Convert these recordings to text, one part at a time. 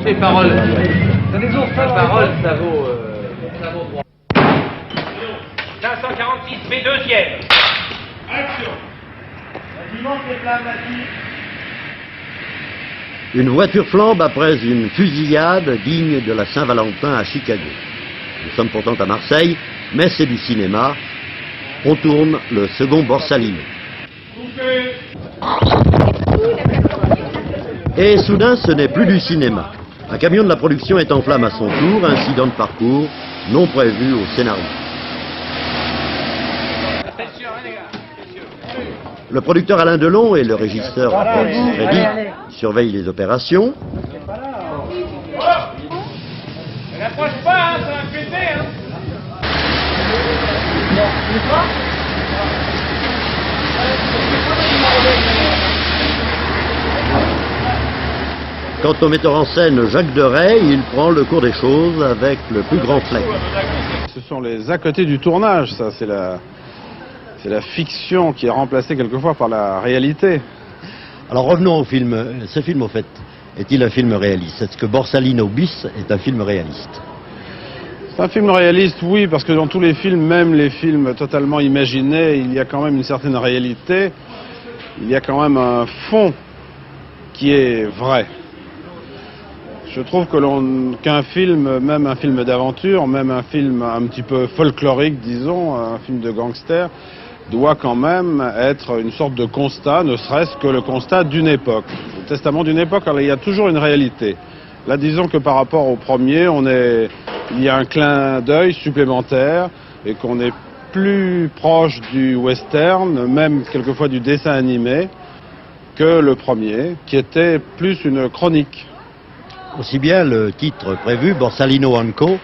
Les paroles. La parole, ça vaut droit. 546 B2e. Action. Une voiture flambe après une fusillade digne de la Saint-Valentin à Chicago. Nous sommes pourtant à Marseille, mais c'est du cinéma. On tourne le second Borsalino. Et soudain, ce n'est plus du cinéma. Un camion de la production est en flammes à son tour, incident de parcours non prévu au scénario. Le producteur Alain Delon et le régisseur Paul Siffredi surveillent les opérations. N'approche pas, ça va péter, Quant au metteur en scène Jacques Deray, il prend le cours des choses avec le plus grand flegme. Ce sont les à côté du tournage, ça, c'est la fiction qui est remplacée quelquefois par la réalité. Alors revenons au film. Ce film, au fait, est-il un film réaliste? Est-ce que Borsalino bis est un film réaliste? C'est un film réaliste, oui, parce que dans tous les films, même les films totalement imaginés, il y a quand même une certaine réalité. Il y a quand même un fond qui est vrai. Je trouve qu'un film, même un film d'aventure, même un film un petit peu folklorique, disons, un film de gangster, doit quand même être une sorte de constat, ne serait-ce que le constat d'une époque. Le testament d'une époque, alors il y a toujours une réalité. Là, disons que par rapport au premier, il y a un clin d'œil supplémentaire et qu'on est plus proche du western, même quelquefois du dessin animé, que le premier, qui était plus une chronique. Aussi bien le titre prévu, Borsalino & Co,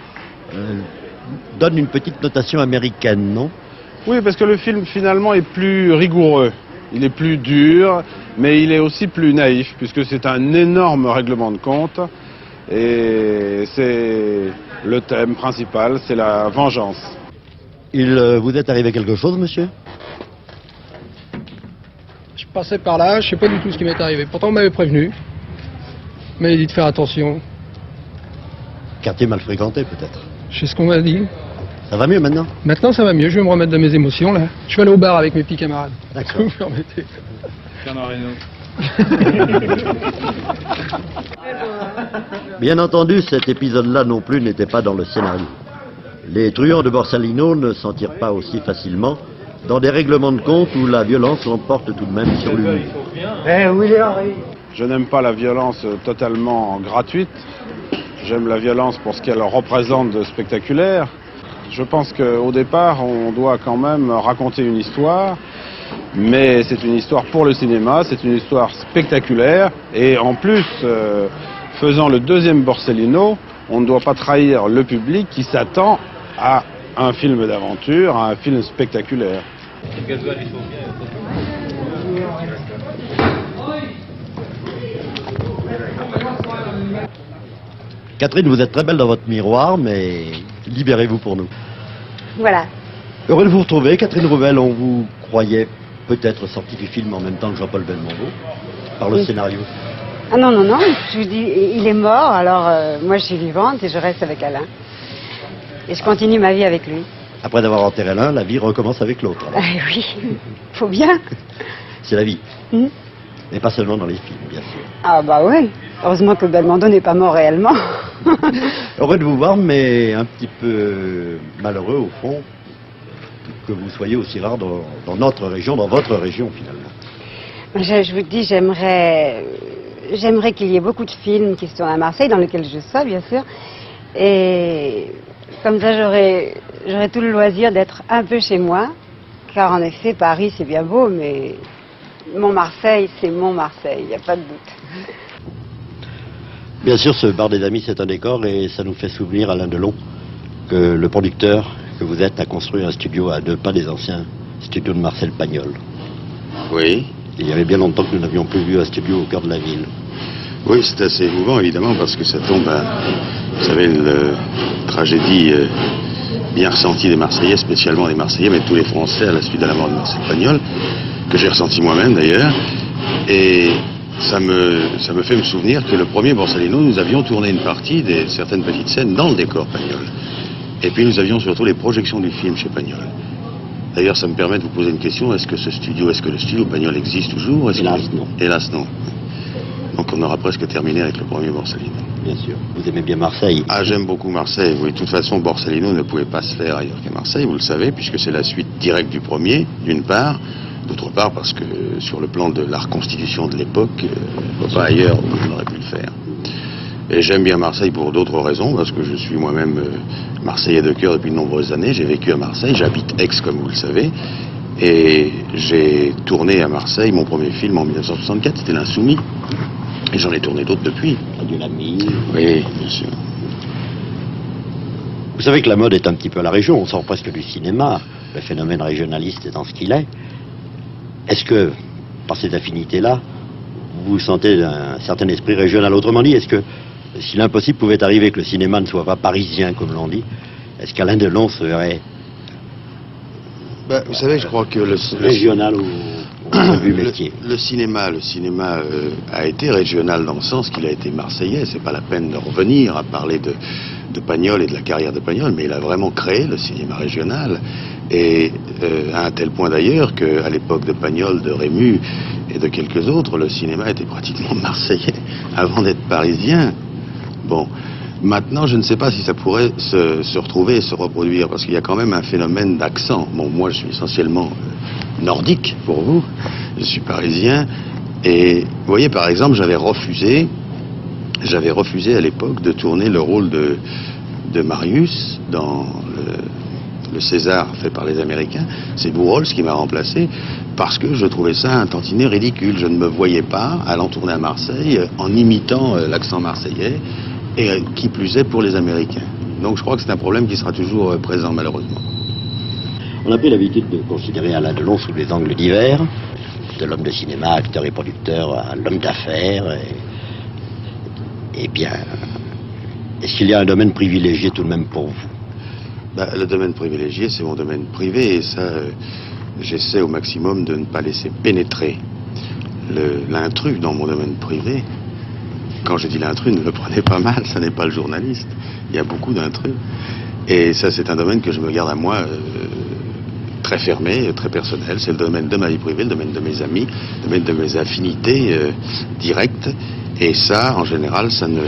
donne une petite notation américaine, non? Oui, parce que le film finalement est plus rigoureux, il est plus dur, mais il est aussi plus naïf, puisque c'est un énorme règlement de compte, et c'est le thème principal, c'est la vengeance. Il vous est arrivé quelque chose, monsieur? Je passais par là, je sais pas du tout ce qui m'est arrivé. Pourtant on m'avait prévenu, on m'avait dit de faire attention. Quartier mal fréquenté, peut-être. Je sais ce qu'on m'a dit. Ça va mieux maintenant? Maintenant ça va mieux, je vais me remettre de mes émotions là. Je vais aller au bar avec mes petits camarades. D'accord. Vous me permettez. Bien entendu, cet épisode-là non plus n'était pas dans le scénario. Les truands de Borsalino ne s'en tirent pas aussi facilement dans des règlements de compte où la violence l'emporte tout de même sur l'humour. Je n'aime pas la violence totalement gratuite, j'aime la violence pour ce qu'elle représente de spectaculaire. Je pense qu'au départ, on doit quand même raconter une histoire, mais c'est une histoire pour le cinéma, c'est une histoire spectaculaire, et en plus, faisant le deuxième Borsalino, on ne doit pas trahir le public qui s'attend à un film d'aventure, à un film spectaculaire. Catherine, vous êtes très belle dans votre miroir, mais libérez-vous pour nous. Voilà. Heureux de vous retrouver, Catherine Rouvel. On vous croyait peut-être sortie du film en même temps que Jean-Paul Belmondo, par le scénario. Ah non, non, non, je vous dis, il est mort, alors moi je suis vivante et je reste avec Alain. Et je continue ma vie avec lui. Après avoir enterré l'un, la vie recommence avec l'autre. Ah oui, faut bien. C'est la vie. Mais pas seulement dans les films, bien sûr. Ah bah oui, heureusement que Belmondo n'est pas mort réellement. Heureux de vous voir, mais un petit peu malheureux au fond que vous soyez aussi rare dans notre région, dans votre région finalement. Je vous dis, j'aimerais qu'il y ait beaucoup de films qui se tournent à Marseille, dans lesquels je sois bien sûr. Et comme ça j'aurais tout le loisir d'être un peu chez moi. Car en effet, Paris c'est bien beau, mais mon Marseille, c'est mon Marseille, il n'y a pas de doute. Bien sûr, ce bar des amis, c'est un décor et ça nous fait souvenir, Alain Delon, que le producteur que vous êtes a construit un studio à 2 pas des anciens studios de Marcel Pagnol. Oui. Il y avait bien longtemps que nous n'avions plus vu un studio au cœur de la ville. Oui, c'est assez émouvant, évidemment, parce que ça tombe à, vous savez, une tragédie bien ressentie des Marseillais, spécialement des Marseillais, mais de tous les Français à la suite de la mort de Marcel Pagnol, que j'ai ressenti moi-même d'ailleurs. Et ça me fait me souvenir que le premier Borsalino, nous avions tourné une partie de certaines petites scènes dans le décor Pagnol. Et puis nous avions surtout les projections du film chez Pagnol. D'ailleurs, ça me permet de vous poser une question. Est-ce que le studio Pagnol existe toujours? Hélas, non. Hélas, non. Donc on aura presque terminé avec le premier Borsalino. Bien sûr. Vous aimez bien Marseille? Ah, j'aime beaucoup Marseille, oui. De toute façon, Borsalino ne pouvait pas se faire ailleurs qu'à Marseille, vous le savez, puisque c'est la suite directe du premier, d'une part. D'autre part, parce que sur le plan de la reconstitution de l'époque, pas ailleurs, on aurait pu le faire. Et j'aime bien Marseille pour d'autres raisons, parce que je suis moi-même Marseillais de cœur depuis de nombreuses années. J'ai vécu à Marseille, j'habite Aix, comme vous le savez. Et j'ai tourné à Marseille mon premier film en 1964, c'était L'Insoumis. Et j'en ai tourné d'autres depuis. Adieu l'ami. Oui, bien sûr. Vous savez que la mode est un petit peu à la région, on sort presque du cinéma. Le phénomène régionaliste étant ce qu'il est. Est-ce que, par cette affinité-là, vous sentez un certain esprit régional? Autrement dit, est-ce que, si l'impossible pouvait arriver que le cinéma ne soit pas parisien, comme l'on dit, est-ce qu'Alain Delon serait Vous savez, je crois que régional au vu métier? Le cinéma a été régional dans le sens qu'il a été marseillais. C'est pas la peine de revenir à parler de Pagnol et de la carrière de Pagnol, mais il a vraiment créé le cinéma régional. Et à un tel point d'ailleurs qu'à l'époque de Pagnol, de Rému et de quelques autres, le cinéma était pratiquement marseillais avant d'être parisien. Bon, maintenant je ne sais pas si ça pourrait se retrouver et se reproduire, parce qu'il y a quand même un phénomène d'accent. Bon, moi je suis essentiellement nordique pour vous, je suis parisien, et vous voyez par exemple j'avais refusé à l'époque de tourner le rôle de Marius dans le César fait par les Américains. C'est Bourrols qui m'a remplacé parce que je trouvais ça un tantinet ridicule. Je ne me voyais pas allant tourner à Marseille en imitant l'accent marseillais, et qui plus est pour les Américains. Donc je crois que c'est un problème qui sera toujours présent malheureusement. On a pris l'habitude de considérer Alain Delon sous des angles divers, de l'homme de cinéma, acteur et producteur, à l'homme d'affaires. Et bien, est-ce qu'il y a un domaine privilégié tout de même pour vous? Le domaine privilégié, c'est mon domaine privé, et ça, j'essaie au maximum de ne pas laisser pénétrer l'intrus dans mon domaine privé. Quand je dis l'intrus, ne le prenez pas mal, ça n'est pas le journaliste. Il y a beaucoup d'intrus. Et ça, c'est un domaine que je me garde à moi très fermé, très personnel. C'est le domaine de ma vie privée, le domaine de mes amis, le domaine de mes affinités directes. Et ça, en général, ça ne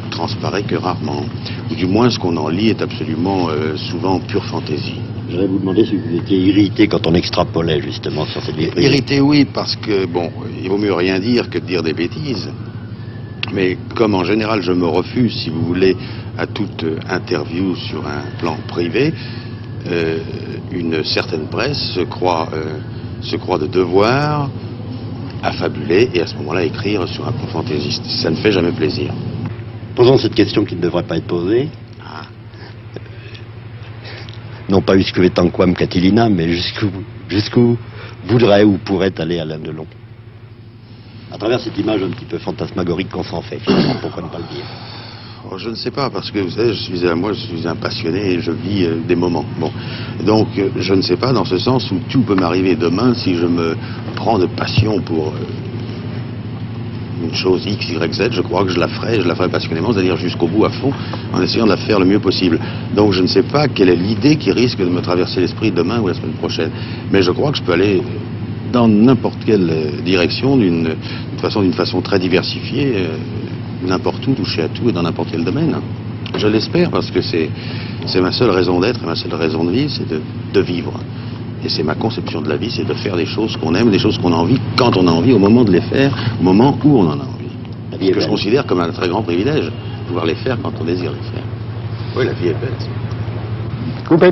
transparaît que rarement. Ou du moins, ce qu'on en lit est absolument souvent pure fantaisie. J'allais vous demander si vous étiez irrité quand on extrapolait justement sur cette vie privée. Irrité, oui, parce que, bon, il vaut mieux rien dire que de dire des bêtises. Mais comme en général je me refuse, si vous voulez, à toute interview sur un plan privé, une certaine presse se croit de devoir affabuler et à ce moment-là écrire sur un plan fantaisiste. Ça ne fait jamais plaisir. Posons cette question qui ne devrait pas être posée. Non pas usque tanquam Catilina, mais jusqu'où voudrait ou pourrait aller Alain Delon? À travers cette image un petit peu fantasmagorique qu'on s'en fait, finalement, pourquoi ne pas le dire? Je ne sais pas, parce que vous savez, moi je suis un passionné et je vis des moments. Bon. Donc je ne sais pas, dans ce sens où tout peut m'arriver demain si je me prends de passion pour une chose X, Y, Z, je crois que je la ferai passionnément, c'est-à-dire jusqu'au bout, à fond, en essayant de la faire le mieux possible. Donc je ne sais pas quelle est l'idée qui risque de me traverser l'esprit demain ou la semaine prochaine. Mais je crois que je peux aller dans n'importe quelle direction, d'une façon très diversifiée, n'importe où, toucher à tout et dans n'importe quel domaine. Je l'espère, parce que c'est ma seule raison d'être et ma seule raison de vivre, c'est de vivre. Et c'est ma conception de la vie, c'est de faire des choses qu'on aime, des choses qu'on a envie, quand on a envie, au moment de les faire, au moment où on en a envie. Ce que je considère comme un très grand privilège, pouvoir les faire quand on désire les faire. Oui, la vie est belle. Coupé.